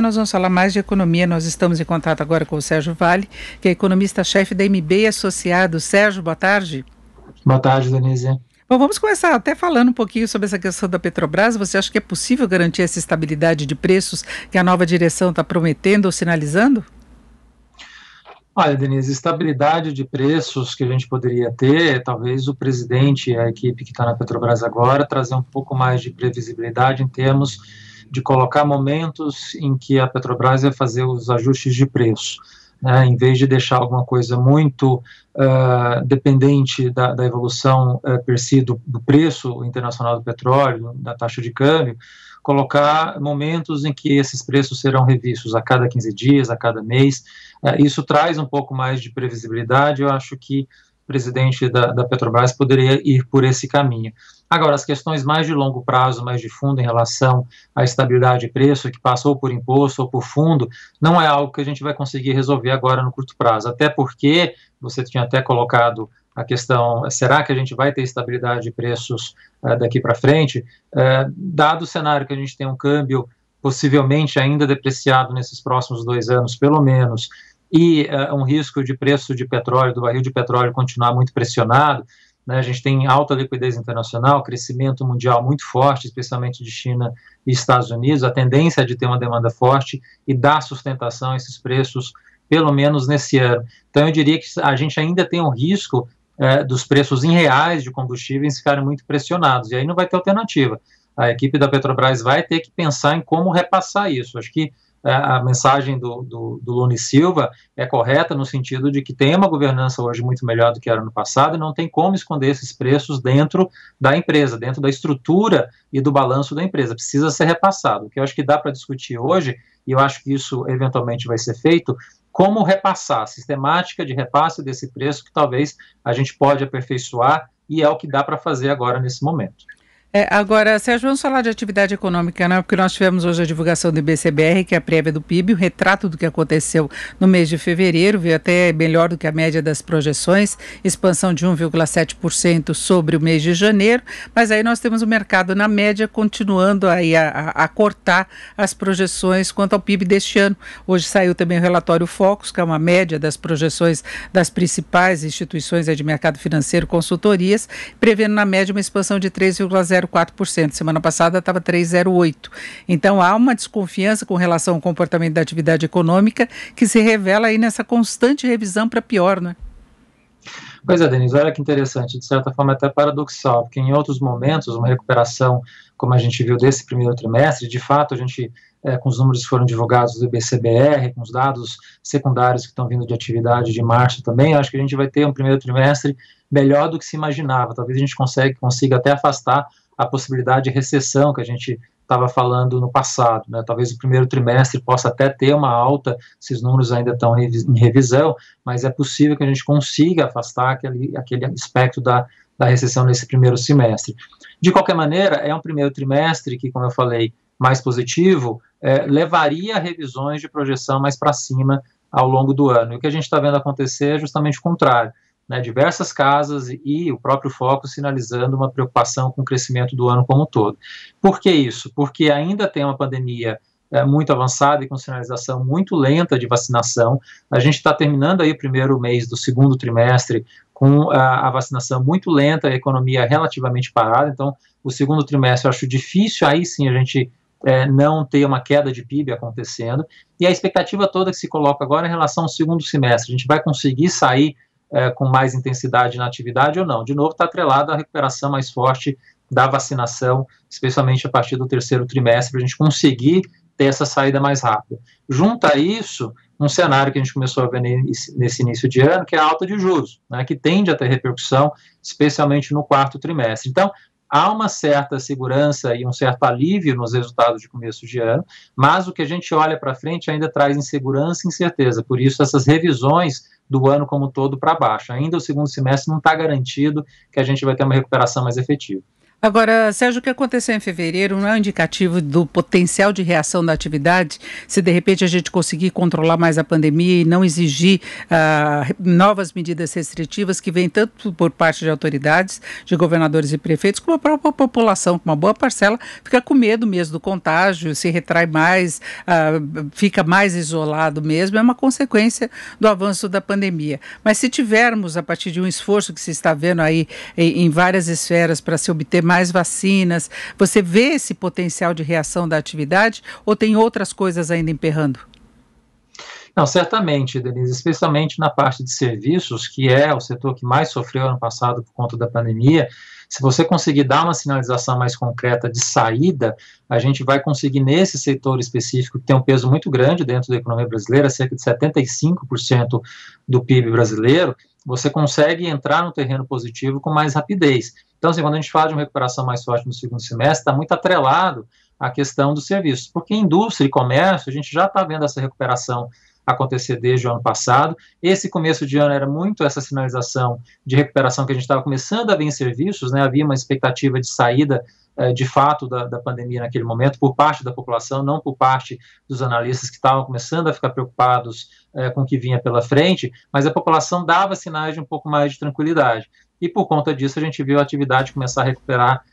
nós vamos falar mais de economia. Nós estamos em contato agora com o Sérgio Vale, que é economista-chefe da MB Associados. Sérgio, boa tarde. Boa tarde, Denise. Bom, vamos começar até falando um pouquinho sobre essa questão da Petrobras. Você acha que é possível garantir essa estabilidade de preços que a nova direção está prometendo ou sinalizando? Olha, Denise, estabilidade de preços que a gente poderia ter, talvez o presidente e a equipe que está na Petrobras agora, trazer um pouco mais de previsibilidade em termos de colocar momentos em que a Petrobras vai fazer os ajustes de preço, né, em vez de deixar alguma coisa muito dependente da evolução per se do preço internacional do petróleo, da taxa de câmbio, colocar momentos em que esses preços serão revistos a cada 15 dias, a cada mês. Isso traz um pouco mais de previsibilidade. Eu acho que o presidente da Petrobras poderia ir por esse caminho. Agora, as questões mais de longo prazo, mais de fundo em relação à estabilidade de preço, que passa ou por imposto ou por fundo, não é algo que a gente vai conseguir resolver agora no curto prazo, até porque você tinha até colocado a questão, será que a gente vai ter estabilidade de preços daqui para frente? Dado o cenário que a gente tem um câmbio possivelmente ainda depreciado nesses próximos 2 anos, pelo menos, e um risco de preço de petróleo, do barril de petróleo continuar muito pressionado, né, a gente tem alta liquidez internacional, crescimento mundial muito forte, especialmente de China e Estados Unidos, a tendência é de ter uma demanda forte e dar sustentação a esses preços, pelo menos nesse ano. Então eu diria que a gente ainda tem um risco dos preços em reais de combustíveis ficarem muito pressionados, e aí não vai ter alternativa. A equipe da Petrobras vai ter que pensar em como repassar isso. Acho que a mensagem do Lune Silva é correta no sentido de que tem uma governança hoje muito melhor do que era no passado e não tem como esconder esses preços dentro da empresa, dentro da estrutura e do balanço da empresa. Precisa ser repassado. O que eu acho que dá para discutir hoje, e eu acho que isso eventualmente vai ser feito, como repassar, a sistemática de repasse desse preço que talvez a gente pode aperfeiçoar e é o que dá para fazer agora nesse momento. Agora, Sérgio, vamos falar de atividade econômica, né? Porque nós tivemos hoje a divulgação do IBCBR, que é a prévia do PIB, o retrato do que aconteceu no mês de fevereiro, veio até melhor do que a média das projeções, expansão de 1,7% sobre o mês de janeiro, mas aí nós temos o mercado na média continuando aí a cortar as projeções quanto ao PIB deste ano. Hoje saiu também o relatório Focus, que é uma média das projeções das principais instituições de mercado financeiro, consultorias, prevendo na média uma expansão de 3,04%. Semana passada estava 3,08%. Então há uma desconfiança com relação ao comportamento da atividade econômica que se revela aí nessa constante revisão para pior, né? Pois é, Denise, olha que interessante, de certa forma até paradoxal, porque em outros momentos, uma recuperação, como a gente viu desse primeiro trimestre, de fato a gente, com os números que foram divulgados do IBCBR, com os dados secundários que estão vindo de atividade de março também, acho que a gente vai ter um primeiro trimestre melhor do que se imaginava. Talvez a gente consiga até afastar a possibilidade de recessão que a gente estava falando no passado, né? Talvez o primeiro trimestre possa até ter uma alta, esses números ainda estão em revisão, mas é possível que a gente consiga afastar aquele aspecto da recessão nesse primeiro semestre. De qualquer maneira, é um primeiro trimestre que, como eu falei, mais positivo, levaria a revisões de projeção mais para cima ao longo do ano. E o que a gente está vendo acontecer é justamente o contrário, né, diversas casas e o próprio Focus sinalizando uma preocupação com o crescimento do ano como um todo. Por que isso? Porque ainda tem uma pandemia muito avançada e com sinalização muito lenta de vacinação. A gente está terminando aí o primeiro mês do segundo trimestre com a vacinação muito lenta, a economia relativamente parada, então o segundo trimestre eu acho difícil, aí sim a gente não ter uma queda de PIB acontecendo, e a expectativa toda que se coloca agora em relação ao segundo semestre, a gente vai conseguir sair com mais intensidade na atividade ou não. De novo, está atrelado à recuperação mais forte da vacinação, especialmente a partir do terceiro trimestre, para a gente conseguir ter essa saída mais rápida. Junto a isso, um cenário que a gente começou a ver nesse início de ano, que é a alta de juros, né, que tende a ter repercussão, especialmente no quarto trimestre. Então, há uma certa segurança e um certo alívio nos resultados de começo de ano, mas o que a gente olha para frente ainda traz insegurança e incerteza, por isso essas revisões do ano como um todo para baixo. Ainda o segundo semestre não está garantido que a gente vai ter uma recuperação mais efetiva. Agora, Sérgio, o que aconteceu em fevereiro não é um indicativo do potencial de reação da atividade, se de repente a gente conseguir controlar mais a pandemia e não exigir novas medidas restritivas que vêm tanto por parte de autoridades, de governadores e prefeitos, como a própria população, com uma boa parcela, fica com medo mesmo do contágio, se retrai mais, fica mais isolado mesmo, é uma consequência do avanço da pandemia. Mas se tivermos, a partir de um esforço que se está vendo aí em várias esferas para se obter mais vacinas, você vê esse potencial de reação da atividade ou tem outras coisas ainda emperrando? Não, certamente, Denise, especialmente na parte de serviços, que é o setor que mais sofreu ano passado por conta da pandemia. Se você conseguir dar uma sinalização mais concreta de saída, a gente vai conseguir nesse setor específico, que tem um peso muito grande dentro da economia brasileira, cerca de 75% do PIB brasileiro, você consegue entrar no terreno positivo com mais rapidez. Então, assim, quando a gente fala de uma recuperação mais forte no segundo semestre, está muito atrelado à questão dos serviços, porque indústria e comércio, a gente já está vendo essa recuperação acontecer desde o ano passado. Esse começo de ano era muito essa sinalização de recuperação que a gente estava começando a ver em serviços, né? Havia uma expectativa de saída de fato da pandemia naquele momento, por parte da população, não por parte dos analistas que estavam começando a ficar preocupados com o que vinha pela frente, mas a população dava sinais de um pouco mais de tranquilidade. E por conta disso a gente viu a atividade começar a recuperar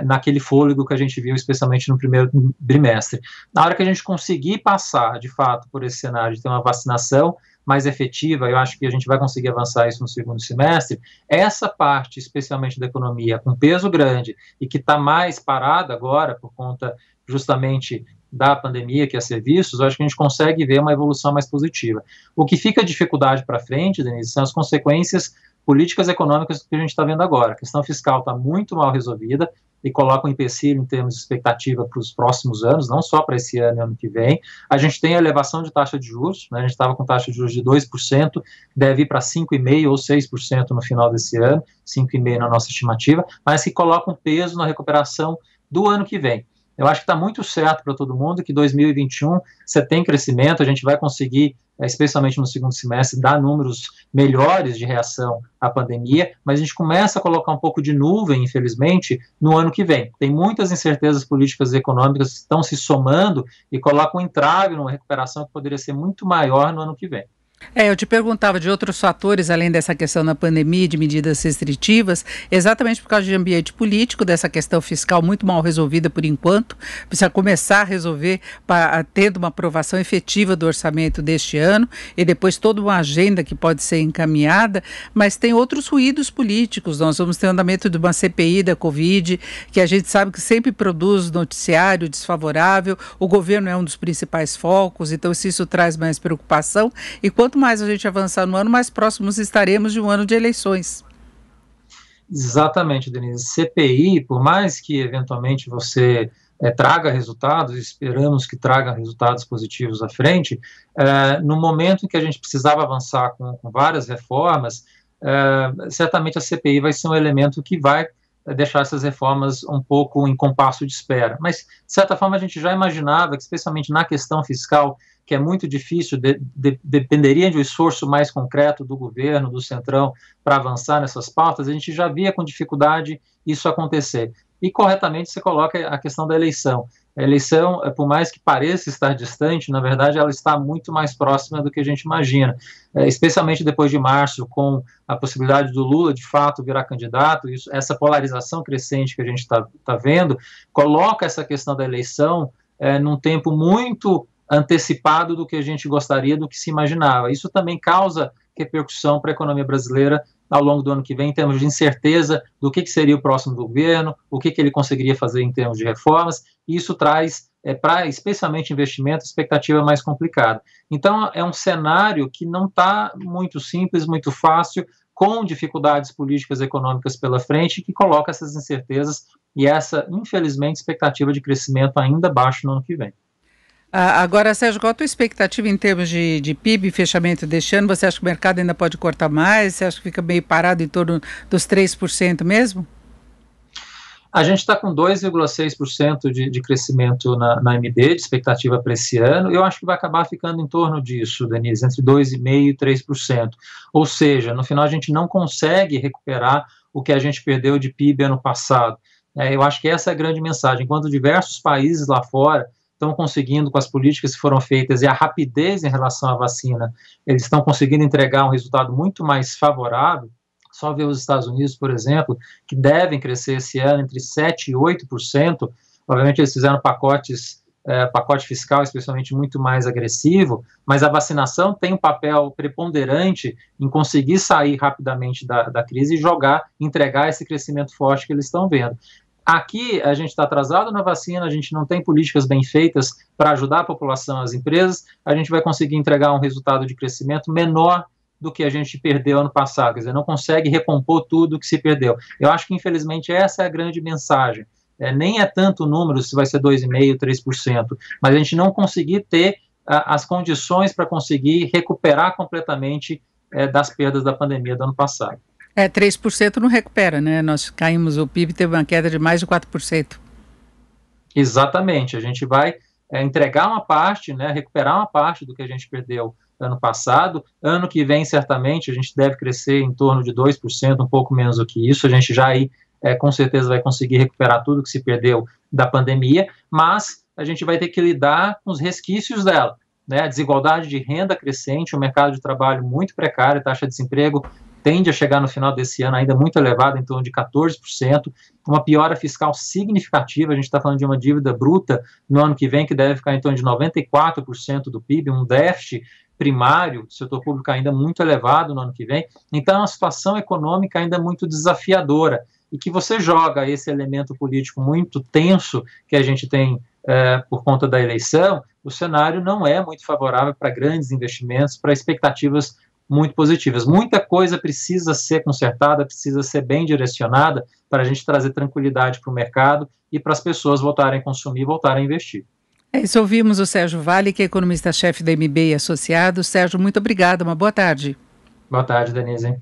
naquele fôlego que a gente viu, especialmente no primeiro trimestre. Na hora que a gente conseguir passar, de fato, por esse cenário de ter uma vacinação mais efetiva, eu acho que a gente vai conseguir avançar isso no segundo semestre, essa parte, especialmente da economia, com peso grande e que está mais parada agora, por conta justamente da pandemia, que é serviços, eu acho que a gente consegue ver uma evolução mais positiva. O que fica dificuldade para frente, Denise, são as consequências políticas econômicas que a gente está vendo agora. A questão fiscal está muito mal resolvida e coloca um empecilho em termos de expectativa para os próximos anos, não só para esse ano e ano que vem. A gente tem a elevação de taxa de juros, né? A gente estava com taxa de juros de 2%, deve ir para 5,5% ou 6% no final desse ano, 5,5% na nossa estimativa, mas que coloca um peso na recuperação do ano que vem. Eu acho que está muito certo para todo mundo que 2021 você tem crescimento, a gente vai conseguir, especialmente no segundo semestre, dar números melhores de reação à pandemia, mas a gente começa a colocar um pouco de nuvem, infelizmente, no ano que vem. Tem muitas incertezas políticas e econômicas que estão se somando e colocam um entrave numa recuperação que poderia ser muito maior no ano que vem. Eu te perguntava de outros fatores, além dessa questão da pandemia e de medidas restritivas, exatamente por causa de ambiente político, dessa questão fiscal muito mal resolvida por enquanto, precisa começar a resolver tendo uma aprovação efetiva do orçamento deste ano e depois toda uma agenda que pode ser encaminhada, mas tem outros ruídos políticos. Nós vamos ter o andamento de uma CPI da Covid, que a gente sabe que sempre produz noticiário desfavorável, o governo é um dos principais focos, então se isso traz mais preocupação, e quanto mais a gente avançar no ano, mais próximos estaremos de um ano de eleições. Exatamente, Denise. CPI, por mais que eventualmente você traga resultados, esperamos que traga resultados positivos à frente, no momento em que a gente precisava avançar com várias reformas, certamente a CPI vai ser um elemento que vai deixar essas reformas um pouco em compasso de espera. Mas, de certa forma, a gente já imaginava que, especialmente na questão fiscal, que é muito difícil, dependeria de um esforço mais concreto do governo, do Centrão, para avançar nessas pautas, a gente já via com dificuldade isso acontecer. E, corretamente, você coloca a questão da eleição. A eleição, por mais que pareça estar distante, na verdade, ela está muito mais próxima do que a gente imagina, especialmente depois de março, com a possibilidade do Lula, de fato, virar candidato, essa polarização crescente que a gente está vendo, coloca essa questão da eleição num tempo muito antecipado do que a gente gostaria, do que se imaginava. Isso também causa repercussão para a economia brasileira ao longo do ano que vem, em termos de incerteza do que seria o próximo governo, o que ele conseguiria fazer em termos de reformas, e isso traz, para especialmente investimento, expectativa mais complicada. Então, é um cenário que não está muito simples, muito fácil, com dificuldades políticas e econômicas pela frente, que coloca essas incertezas e essa, infelizmente, expectativa de crescimento ainda baixo no ano que vem. Agora, Sérgio, qual a tua expectativa em termos de PIB e fechamento deste ano? Você acha que o mercado ainda pode cortar mais? Você acha que fica meio parado em torno dos 3% mesmo? A gente está com 2,6% de crescimento na MD, de expectativa para esse ano. Eu acho que vai acabar ficando em torno disso, Denise, entre 2,5% e 3%. Ou seja, no final a gente não consegue recuperar o que a gente perdeu de PIB ano passado. Eu acho que essa é a grande mensagem. Enquanto diversos países lá fora estão conseguindo, com as políticas que foram feitas e a rapidez em relação à vacina, eles estão conseguindo entregar um resultado muito mais favorável. Só ver os Estados Unidos, por exemplo, que devem crescer esse ano entre 7% e 8%. Obviamente, eles fizeram pacote fiscal, especialmente, muito mais agressivo, mas a vacinação tem um papel preponderante em conseguir sair rapidamente da crise e entregar esse crescimento forte que eles estão vendo. Aqui, a gente está atrasado na vacina, a gente não tem políticas bem feitas para ajudar a população, as empresas, a gente vai conseguir entregar um resultado de crescimento menor do que a gente perdeu ano passado, quer dizer, não consegue recompor tudo que se perdeu. Eu acho que, infelizmente, essa é a grande mensagem. Nem é tanto o número, se vai ser 2,5%, 3%, mas a gente não conseguir ter as condições para conseguir recuperar completamente das perdas da pandemia do ano passado. 3% não recupera, né? Nós caímos, o PIB teve uma queda de mais de 4%. Exatamente, a gente vai entregar uma parte, né, recuperar uma parte do que a gente perdeu ano passado. Ano que vem, certamente, a gente deve crescer em torno de 2%, um pouco menos do que isso. A gente já aí, com certeza, vai conseguir recuperar tudo que se perdeu da pandemia, mas a gente vai ter que lidar com os resquícios dela, né? A desigualdade de renda crescente, o mercado de trabalho muito precário, a taxa de desemprego tende a chegar no final desse ano ainda muito elevada, em torno de 14%, uma piora fiscal significativa. A gente está falando de uma dívida bruta no ano que vem que deve ficar em torno de 94% do PIB, um déficit primário do setor público ainda muito elevado no ano que vem. Então, a situação econômica ainda muito desafiadora, e que você joga esse elemento político muito tenso que a gente tem por conta da eleição, o cenário não é muito favorável para grandes investimentos, para expectativas muito positivas. Muita coisa precisa ser consertada, precisa ser bem direcionada para a gente trazer tranquilidade para o mercado e para as pessoas voltarem a consumir e voltarem a investir. É isso, ouvimos o Sérgio Vale, que é economista-chefe da MBA Associados. Sérgio, muito obrigado, uma boa tarde. Boa tarde, Denise.